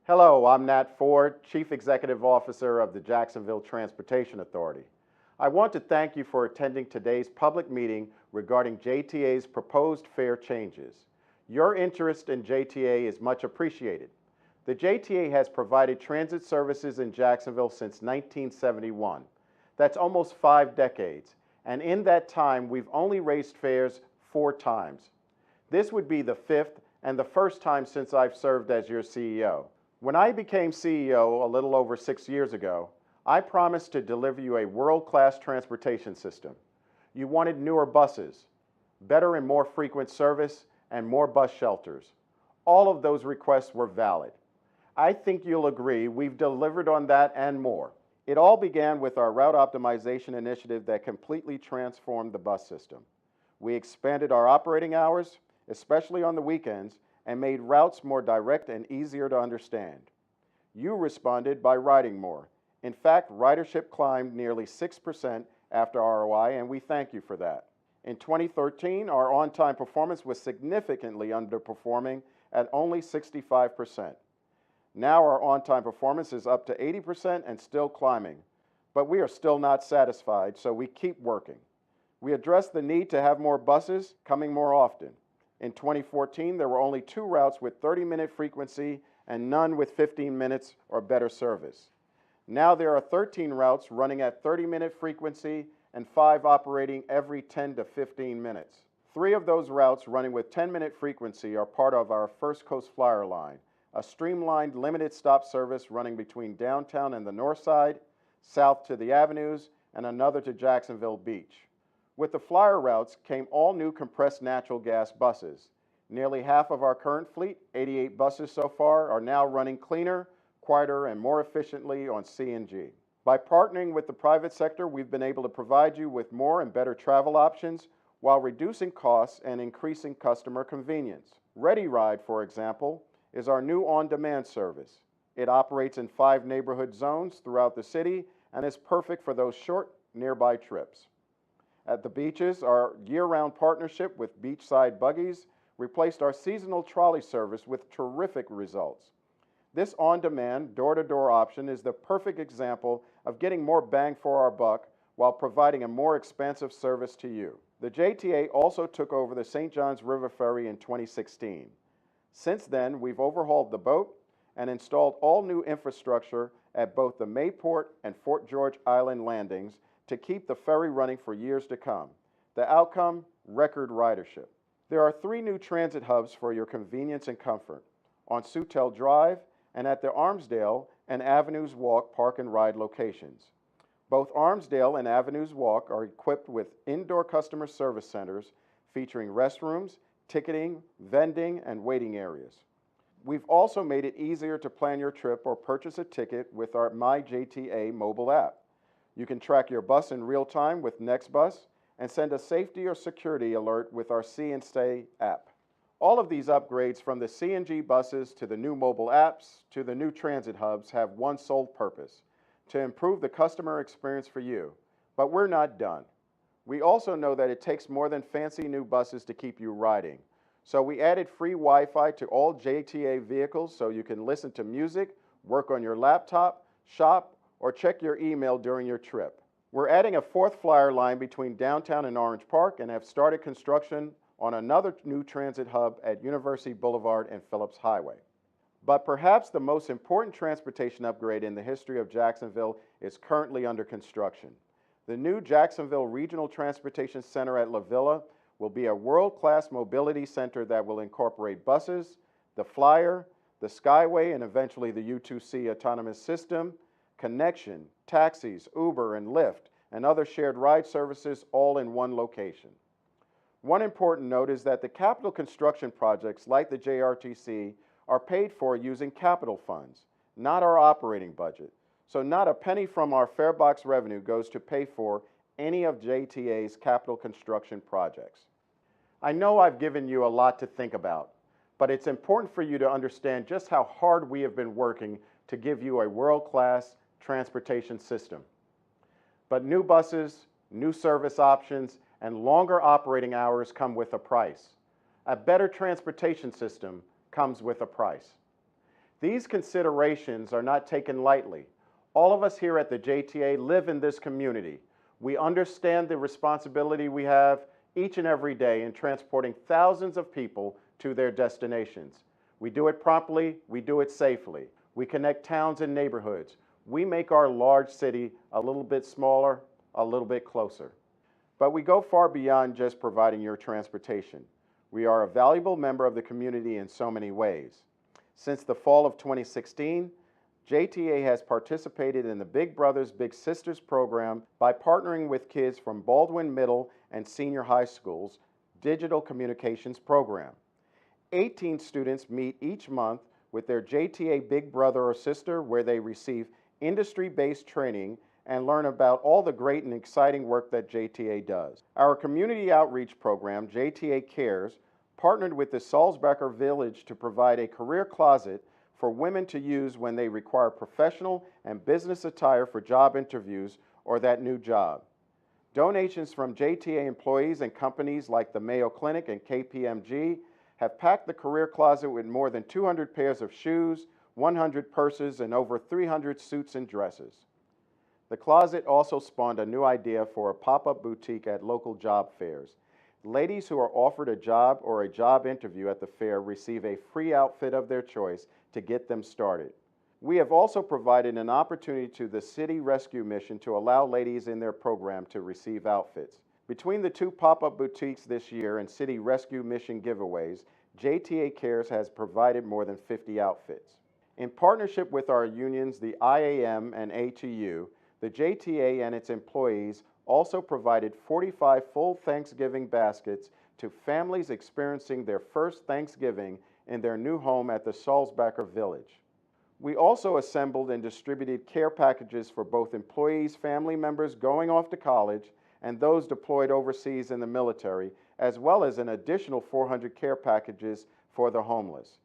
Hello, I'm Nat Ford, Chief Executive Officer of the Jacksonville Transportation Authority. I want to thank you for attending today's public meeting regarding JTA's proposed fare changes. Your interest in JTA is much appreciated. The JTA has provided transit services in Jacksonville since 1971. That's almost 5 decades, and in that time we've only raised fares 4 times. This would be the 5th and the first time since I've served as your CEO. When I became CEO a little over 6 years ago, I promised to deliver you a world-class transportation system. You wanted newer buses, better and more frequent service, and more bus shelters. All of those requests were valid. I think you'll agree we've delivered on that and more. It all began with our route optimization initiative that completely transformed the bus system. We expanded our operating hours, especially on the weekends, and made routes more direct and easier to understand. You responded by riding more. In fact, ridership climbed nearly 6% after ROI, and we thank you for that. In 2013, our on-time performance was significantly underperforming at only 65%. Now our on-time performance is up to 80% and still climbing, but we are still not satisfied, so we keep working. We addressed the need to have more buses coming more often. In 2014, there were only 2 routes with 30-minute frequency and none with 15 minutes or better service. Now there are 13 routes running at 30-minute frequency and 5 operating every 10 to 15 minutes. 3 of those routes running with 10-minute frequency are part of our First Coast Flyer line, a streamlined limited stop service running between downtown and the north side, south to the avenues, and another to Jacksonville Beach. With the Flyer routes came all new compressed natural gas buses. Nearly half of our current fleet, 88 buses so far, are now running cleaner, quieter, and more efficiently on CNG. By partnering with the private sector, we've been able to provide you with more and better travel options while reducing costs and increasing customer convenience. ReadyRide, for example, is our new on-demand service. It operates in 5 neighborhood zones throughout the city and is perfect for those short, nearby trips. At the beaches, our year-round partnership with Beachside Buggies replaced our seasonal trolley service with terrific results. This on-demand, door-to-door option is the perfect example of getting more bang for our buck while providing a more expansive service to you. The JTA also took over the St. Johns River Ferry in 2016. Since then, we've overhauled the boat and installed all new infrastructure at both the Mayport and Fort George Island landings to keep the ferry running for years to come. The outcome, record ridership. There are 3 new transit hubs for your convenience and comfort, on Sutel Drive and at the Armsdale and Avenues Walk Park and Ride locations. Both Armsdale and Avenues Walk are equipped with indoor customer service centers featuring restrooms, ticketing, vending, and waiting areas. We've also made it easier to plan your trip or purchase a ticket with our MyJTA mobile app. You can track your bus in real time with NextBus and send a safety or security alert with our See and Stay app. All of these upgrades, from the CNG buses to the new mobile apps to the new transit hubs, have one sole purpose: to improve the customer experience for you. But we're not done. We also know that it takes more than fancy new buses to keep you riding. So we added free Wi-Fi to all JTA vehicles so you can listen to music, work on your laptop, shop, or check your email during your trip. We're adding a 4th Flyer line between downtown and Orange Park and have started construction on another new transit hub at University Boulevard and Phillips Highway. But perhaps the most important transportation upgrade in the history of Jacksonville is currently under construction. The new Jacksonville Regional Transportation Center at La Villa will be a world-class mobility center that will incorporate buses, the Flyer, the Skyway, and eventually the U2C autonomous system, connection, taxis, Uber, and Lyft, and other shared ride services all in one location. One important note is that the capital construction projects like the JRTC are paid for using capital funds, not our operating budget. So not a penny from our farebox revenue goes to pay for any of JTA's capital construction projects. I know I've given you a lot to think about, but it's important for you to understand just how hard we have been working to give you a world-class transportation system. But new buses, new service options, and longer operating hours come with a price. A better transportation system comes with a price. These considerations are not taken lightly. All of us here at the JTA live in this community. We understand the responsibility we have each and every day in transporting thousands of people to their destinations. We do it promptly, we do it safely. We connect towns and neighborhoods. We make our large city a little bit smaller, a little bit closer. But we go far beyond just providing your transportation. We are a valuable member of the community in so many ways. Since the fall of 2016, JTA has participated in the Big Brothers Big Sisters program by partnering with kids from Baldwin Middle and Senior High School's Digital Communications program. 18 students meet each month with their JTA big brother or sister, where they receive industry-based training and learn about all the great and exciting work that JTA does. Our community outreach program, JTA Cares, partnered with the Sulzbacher Village to provide a career closet for women to use when they require professional and business attire for job interviews or that new job. Donations from JTA employees and companies like the Mayo Clinic and KPMG have packed the career closet with more than 200 pairs of shoes, 100 purses, and over 300 suits and dresses. The closet also spawned a new idea for a pop-up boutique at local job fairs. Ladies who are offered a job or a job interview at the fair receive a free outfit of their choice to get them started. We have also provided an opportunity to the City Rescue Mission to allow ladies in their program to receive outfits. Between the two pop-up boutiques this year and City Rescue Mission giveaways, JTA Cares has provided more than 50 outfits. In partnership with our unions, the IAM and ATU, the JTA and its employees also provided 45 full Thanksgiving baskets to families experiencing their first Thanksgiving in their new home at the Sulzbacher Village. We also assembled and distributed care packages for both employees, family members going off to college, and those deployed overseas in the military, as well as an additional 400 care packages for the homeless.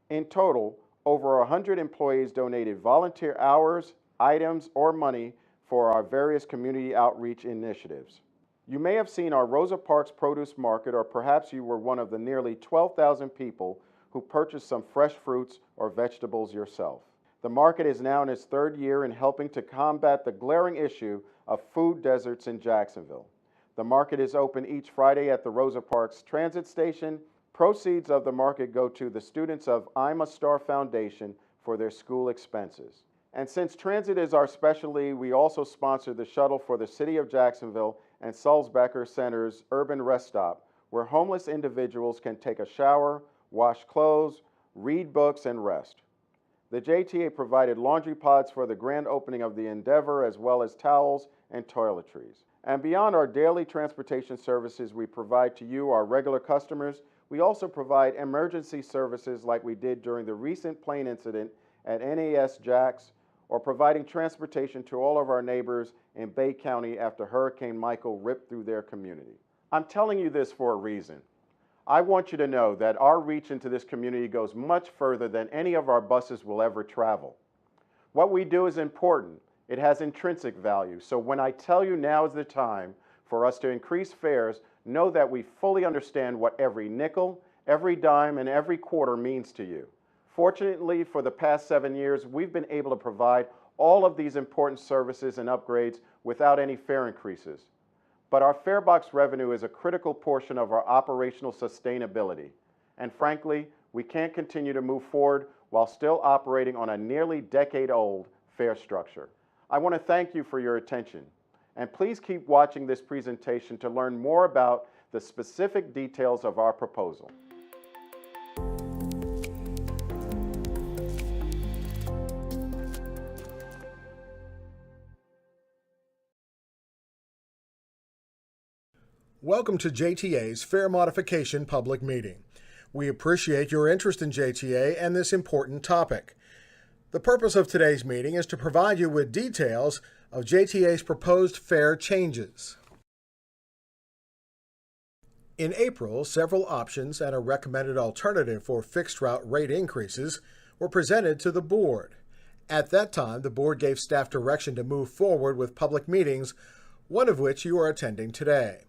In total, over 100 employees donated volunteer hours, items, or money for our various community outreach initiatives. You may have seen our Rosa Parks produce market, or perhaps you were one of the nearly 12,000 people who purchased some fresh fruits or vegetables yourself. The market is now in its third year in helping to combat the glaring issue of food deserts in Jacksonville. The market is open each Friday at the Rosa Parks Transit Station. Proceeds of the market go to the students of I'm a Star Foundation for their school expenses. And since transit is our specialty, we also sponsor the shuttle for the City of Jacksonville and Sulzbacher Center's Urban Rest Stop, where homeless individuals can take a shower, wash clothes, read books, and rest. The JTA provided laundry pods for the grand opening of the Endeavor, as well as towels and toiletries. And beyond our daily transportation services we provide to you, our regular customers, we also provide emergency services like we did during the recent plane incident at NAS Jax, or providing transportation to all of our neighbors in Bay County after Hurricane Michael ripped through their community. I'm telling you this for a reason. I want you to know that our reach into this community goes much further than any of our buses will ever travel. What we do is important. It has intrinsic value. So when I tell you now is the time for us to increase fares, know that we fully understand what every nickel, every dime, and every quarter means to you. Fortunately, for the past 7 years, we've been able to provide all of these important services and upgrades without any fare increases. But our farebox revenue is a critical portion of our operational sustainability. And frankly, we can't continue to move forward while still operating on a nearly decade-old fare structure. I want to thank you for your attention. And please keep watching this presentation to learn more about the specific details of our proposal. Welcome to JTA's Fare Modification public meeting. We appreciate your interest in JTA and this important topic. The purpose of today's meeting is to provide you with details of JTA's proposed fare changes. In April, several options and a recommended alternative for fixed route rate increases were presented to the board. At that time, the board gave staff direction to move forward with public meetings, one of which you are attending today.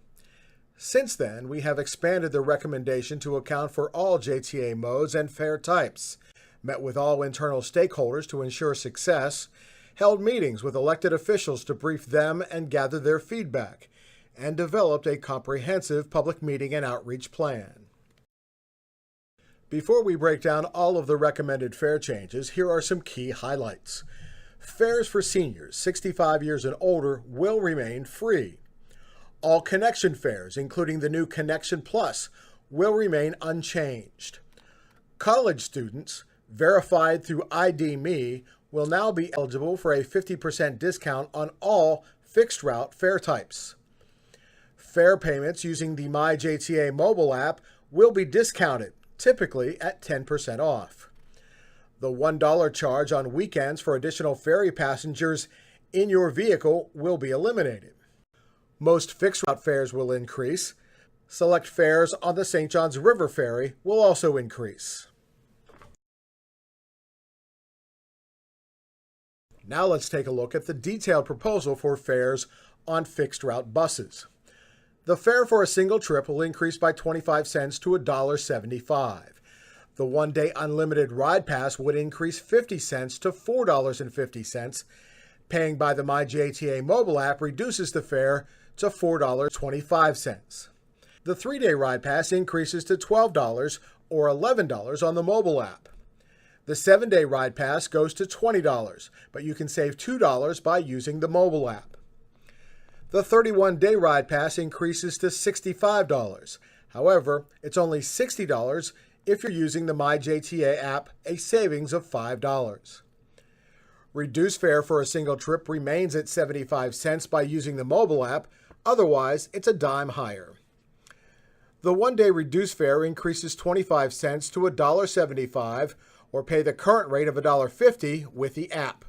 Since then, we have expanded the recommendation to account for all JTA modes and fare types. met with all internal stakeholders to ensure success, held meetings with elected officials to brief them and gather their feedback, and developed a comprehensive public meeting and outreach plan. Before we break down all of the recommended fare changes, here are some key highlights. Fares for seniors 65 years and older will remain free. All connection fares, including the new Connection Plus, will remain unchanged. College students, verified through ID.me, will now be eligible for a 50% discount on all fixed-route fare types. Fare payments using the MyJTA mobile app will be discounted, typically at 10% off. The $1 charge on weekends for additional ferry passengers in your vehicle will be eliminated. Most fixed-route fares will increase. Select fares on the St. Johns River Ferry will also increase. Now let's take a look at the detailed proposal for fares on fixed-route buses. The fare for a single trip will increase by 25 cents to $1.75. The one-day unlimited ride pass would increase 50 cents to $4.50. Paying by the MyJTA mobile app reduces the fare to $4.25. The 3-day ride pass increases to $12 or $11 on the mobile app. The 7-day ride pass goes to $20, but you can save $2 by using the mobile app. The 31-day ride pass increases to $65. However, it's only $60 if you're using the MyJTA app, a savings of $5. Reduced fare for a single trip remains at 75 cents by using the mobile app, otherwise it's a dime higher. The one-day reduced fare increases 25 cents to $1.75 or pay the current rate of $1.50 with the app.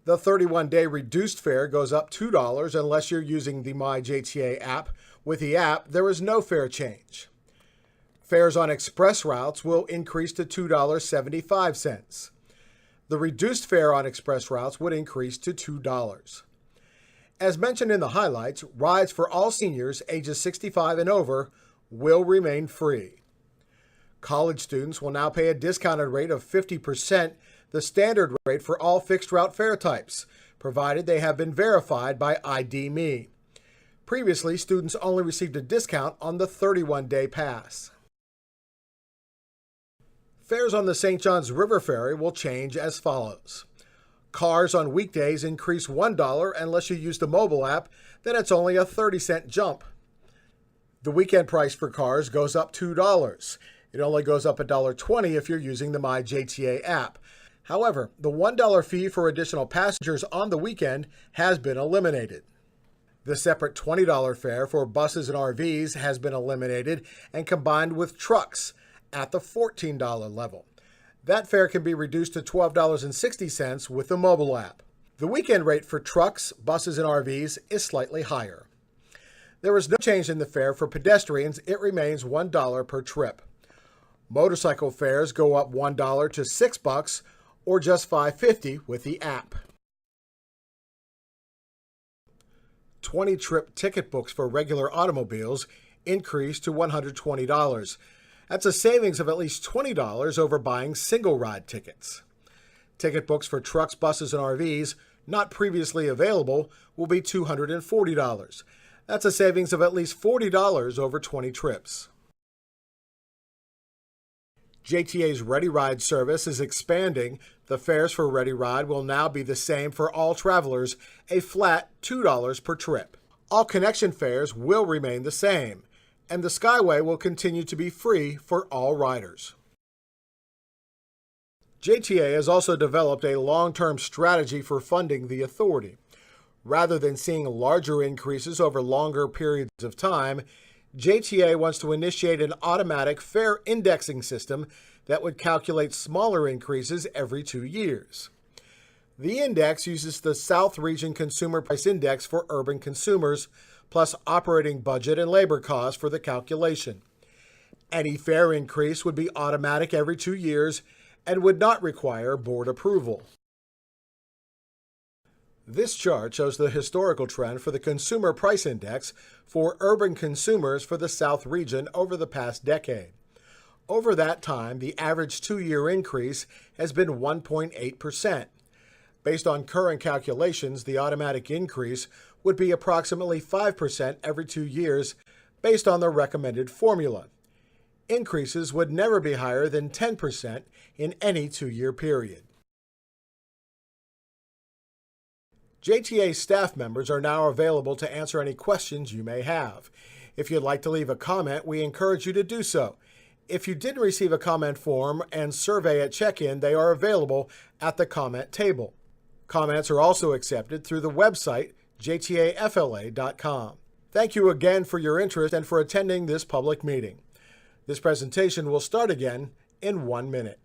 The 31-day reduced fare goes up $2 unless you're using the MyJTA app. With the app, there is no fare change. Fares on express routes will increase to $2.75. The reduced fare on express routes would increase to $2. As mentioned in the highlights, rides for all seniors ages 65 and over will remain free. College students will now pay a discounted rate of 50%, the standard rate for all fixed-route fare types, provided they have been verified by ID.me. Previously, students only received a discount on the 31-day pass. Fares on the St. Johns River Ferry will change as follows. Cars on weekdays increase $1 unless you use the mobile app, then it's only a 30-cent jump. The weekend price for cars goes up $2. It only goes up $1.20 if you're using the MyJTA app. However, the $1 fee for additional passengers on the weekend has been eliminated. The separate $20 fare for buses and RVs has been eliminated and combined with trucks at the $14 level. That fare can be reduced to $12.60 with the mobile app. The weekend rate for trucks, buses, and RVs is slightly higher. There is no change in the fare for pedestrians. It remains $1 per trip. Motorcycle fares go up $1 to $6 or just $5.50 with the app. 20-trip ticket books for regular automobiles increase to $120. That's a savings of at least $20 over buying single-ride tickets. Ticket books for trucks, buses, and RVs not previously available will be $240. That's a savings of at least $40 over 20 trips. JTA's Ready Ride service is expanding. The fares for Ready Ride will now be the same for all travelers, a flat $2 per trip. All connection fares will remain the same, and the Skyway will continue to be free for all riders. JTA has also developed a long-term strategy for funding the authority. Rather than seeing larger increases over longer periods of time, JTA wants to initiate an automatic fare indexing system that would calculate smaller increases every 2 years. The index uses the South Region Consumer Price Index for urban consumers, plus operating budget and labor costs for the calculation. Any fare increase would be automatic every 2 years and would not require board approval. This chart shows the historical trend for the Consumer Price Index for urban consumers for the South region over the past decade. Over that time, the average 2-year increase has been 1.8%. Based on current calculations, the automatic increase would be approximately 5% every 2 years based on the recommended formula. Increases would never be higher than 10% in any 2-year period. JTA staff members are now available to answer any questions you may have. If you'd like to leave a comment, we encourage you to do so. If you didn't receive a comment form and survey at check-in, they are available at the comment table. Comments are also accepted through the website jtafla.com. Thank you again for your interest and for attending this public meeting. This presentation will start again in 1 minute.